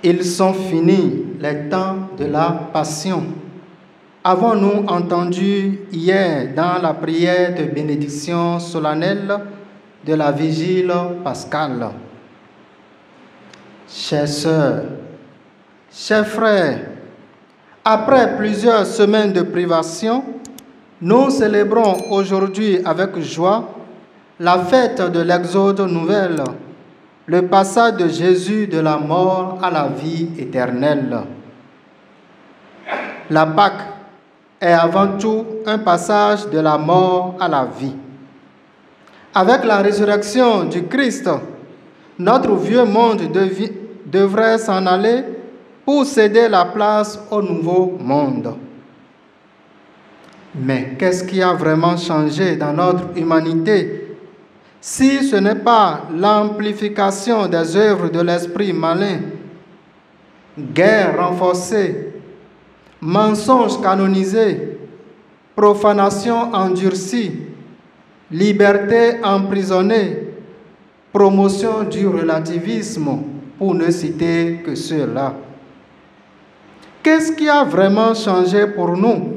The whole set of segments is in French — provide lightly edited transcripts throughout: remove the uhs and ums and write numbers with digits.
Ils sont finis les temps de la passion. Avons-nous entendu hier dans la prière de bénédiction solennelle de la vigile pascale? Chères sœurs, chers frères, après plusieurs semaines de privation, nous célébrons aujourd'hui avec joie la fête de l'Exode nouvelle, le passage de Jésus de la mort à la vie éternelle. La Pâque est avant tout un passage de la mort à la vie. Avec la résurrection du Christ, notre vieux monde devrait s'en aller pour céder la place au nouveau monde. Mais qu'est-ce qui a vraiment changé dans notre humanité si ce n'est pas l'amplification des œuvres de l'esprit malin, guerre renforcée, mensonges canonisés, profanation endurcie, liberté emprisonnée, promotion du relativisme, pour ne citer que ceux-là. Qu'est-ce qui a vraiment changé pour nous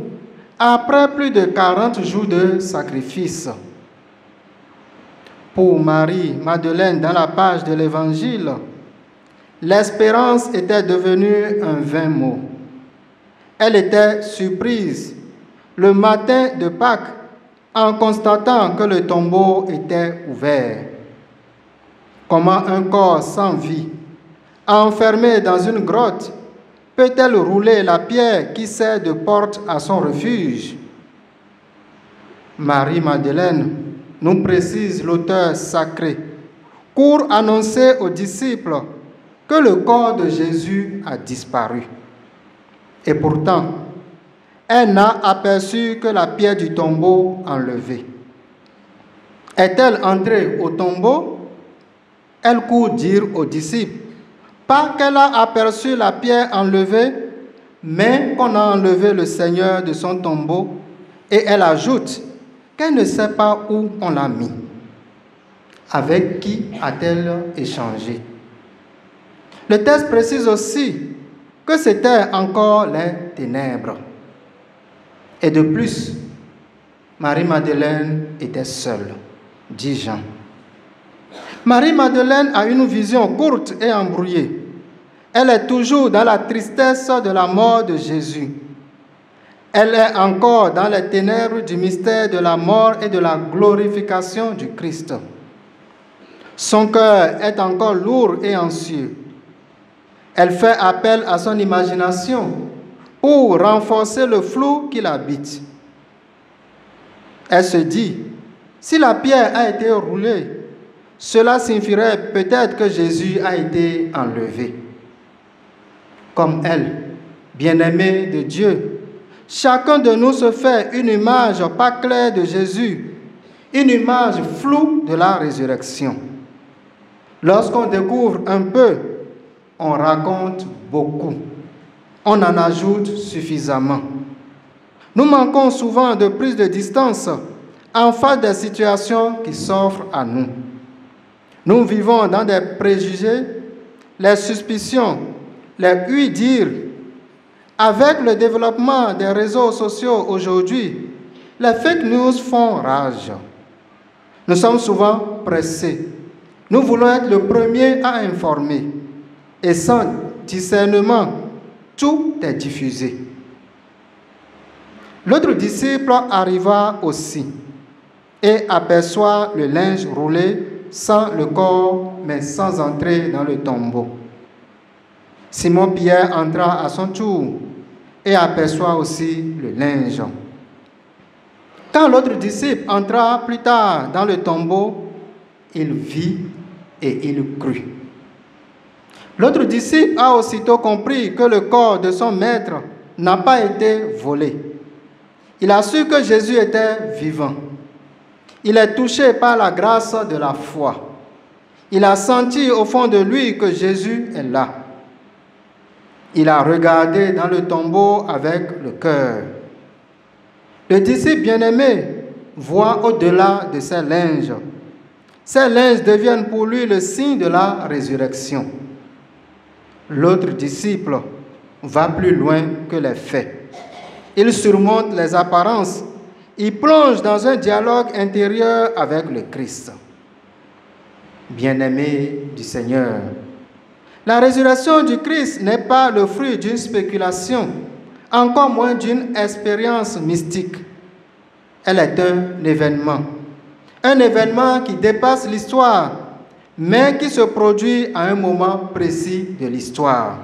après plus de 40 jours de sacrifice? Pour Marie-Madeleine, dans la page de l'Évangile, l'espérance était devenue un vain mot. Elle était surprise le matin de Pâques en constatant que le tombeau était ouvert. Comment un corps sans vie, enfermé dans une grotte, peut-elle rouler la pierre qui sert de porte à son refuge? Marie-Madeleine, nous précise l'auteur sacré, court annoncer aux disciples que le corps de Jésus a disparu. Et pourtant, elle n'a aperçu que la pierre du tombeau enlevée. Est-elle entrée au tombeau? Elle court dire aux disciples, pas qu'elle a aperçu la pierre enlevée, mais qu'on a enlevé le Seigneur de son tombeau, et elle ajoute qu'elle ne sait pas où on l'a mis. Avec qui a-t-elle échangé? Le texte précise aussi que c'était encore les ténèbres. Et de plus, Marie-Madeleine était seule, dit Jean. Marie-Madeleine a une vision courte et embrouillée. Elle est toujours dans la tristesse de la mort de Jésus. Elle est encore dans les ténèbres du mystère de la mort et de la glorification du Christ. Son cœur est encore lourd et anxieux. Elle fait appel à son imagination pour renforcer le flou qui l'habite. Elle se dit, si la pierre a été roulée, cela signifierait peut-être que Jésus a été enlevé. Comme elle, bien-aimée de Dieu, chacun de nous se fait une image pas claire de Jésus, une image floue de la résurrection. Lorsqu'on découvre un peu, on raconte beaucoup. On en ajoute suffisamment. Nous manquons souvent de prise de distance en face des situations qui s'offrent à nous. Nous vivons dans des préjugés, les suspicions, les oui-dire. Avec le développement des réseaux sociaux aujourd'hui, les fake news font rage. Nous sommes souvent pressés. Nous voulons être le premier à informer. Et sans discernement, tout est diffusé. L'autre disciple arriva aussi et aperçoit le linge roulé sans le corps, mais sans entrer dans le tombeau. Simon-Pierre entra à son tour et aperçoit aussi le linge. Quand l'autre disciple entra plus tard dans le tombeau, il vit et il crut. L'autre disciple a aussitôt compris que le corps de son maître n'a pas été volé. Il a su que Jésus était vivant. Il est touché par la grâce de la foi. Il a senti au fond de lui que Jésus est là. Il a regardé dans le tombeau avec le cœur. Le disciple bien-aimé voit au-delà de ses linges. Ces linges deviennent pour lui le signe de la résurrection. L'autre disciple va plus loin que les faits. Il surmonte les apparences. Il plonge dans un dialogue intérieur avec le Christ. Bien-aimés du Seigneur, la résurrection du Christ n'est pas le fruit d'une spéculation, encore moins d'une expérience mystique. Elle est un événement qui dépasse l'histoire, mais qui se produit à un moment précis de l'histoire.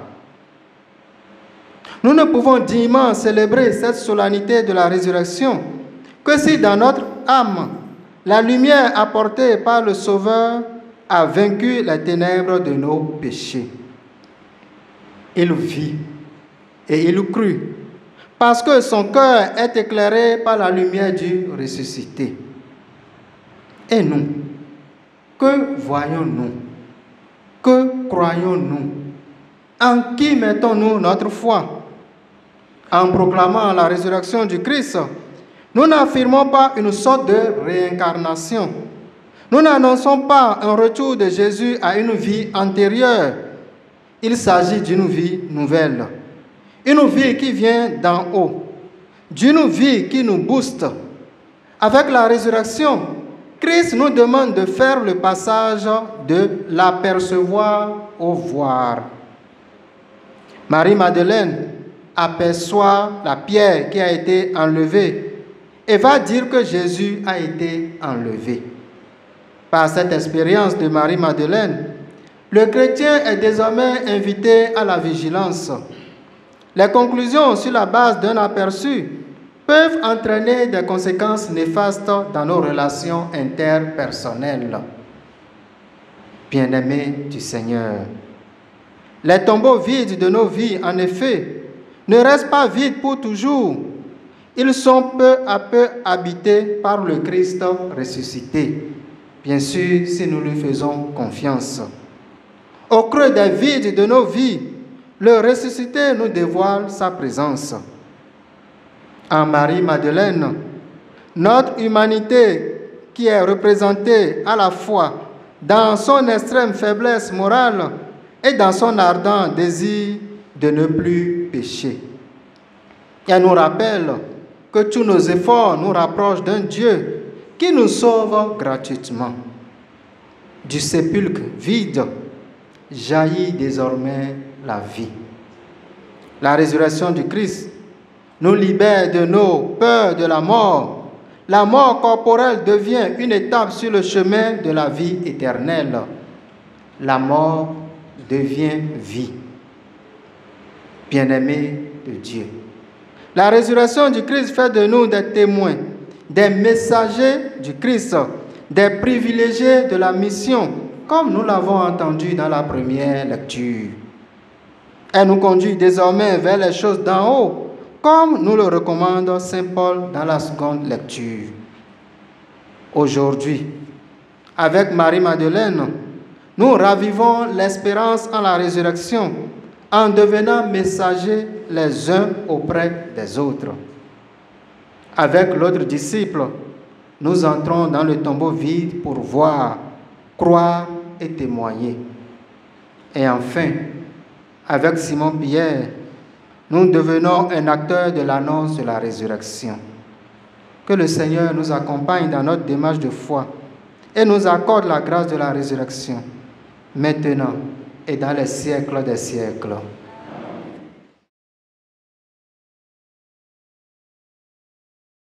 Nous ne pouvons dignement célébrer cette solennité de la résurrection que si dans notre âme, la lumière apportée par le Sauveur a vaincu les ténèbres de nos péchés. Il vit et il crut, parce que son cœur est éclairé par la lumière du ressuscité. Et nous, que voyons-nous? Que croyons-nous? En qui mettons-nous notre foi? En proclamant la résurrection du Christ, nous n'affirmons pas une sorte de réincarnation. Nous n'annonçons pas un retour de Jésus à une vie antérieure. Il s'agit d'une vie nouvelle. Une vie qui vient d'en haut. D'une vie qui nous booste. Avec la résurrection, Christ nous demande de faire le passage de l'apercevoir au voir. Marie-Madeleine aperçoit la pierre qui a été enlevée et va dire que Jésus a été enlevé. Par cette expérience de Marie-Madeleine, le chrétien est désormais invité à la vigilance. Les conclusions sur la base d'un aperçu peuvent entraîner des conséquences néfastes dans nos relations interpersonnelles. Bien-aimés du Seigneur, les tombeaux vides de nos vies, en effet, ne restent pas vides pour toujours. Ils sont peu à peu habités par le Christ ressuscité, bien sûr si nous lui faisons confiance. Au creux des vides de nos vies, le ressuscité nous dévoile sa présence. En Marie-Madeleine, notre humanité qui est représentée à la fois dans son extrême faiblesse morale et dans son ardent désir de ne plus pécher. Elle nous rappelle que tous nos efforts nous rapprochent d'un Dieu qui nous sauve gratuitement. Du sépulcre vide jaillit désormais la vie. La résurrection du Christ nous libère de nos peurs de la mort. La mort corporelle devient une étape sur le chemin de la vie éternelle. La mort devient vie. Bien-aimés de Dieu, la résurrection du Christ fait de nous des témoins, des messagers du Christ, des privilégiés de la mission, comme nous l'avons entendu dans la première lecture. Elle nous conduit désormais vers les choses d'en haut, comme nous le recommande Saint Paul dans la seconde lecture. Aujourd'hui, avec Marie-Madeleine, nous ravivons l'espérance en la résurrection en devenant messagers les uns auprès des autres. Avec l'autre disciple, nous entrons dans le tombeau vide pour voir, croire et témoigner. Et enfin, avec Simon-Pierre, nous devenons un acteur de l'annonce de la résurrection. Que le Seigneur nous accompagne dans notre démarche de foi et nous accorde la grâce de la résurrection, maintenant et dans les siècles des siècles.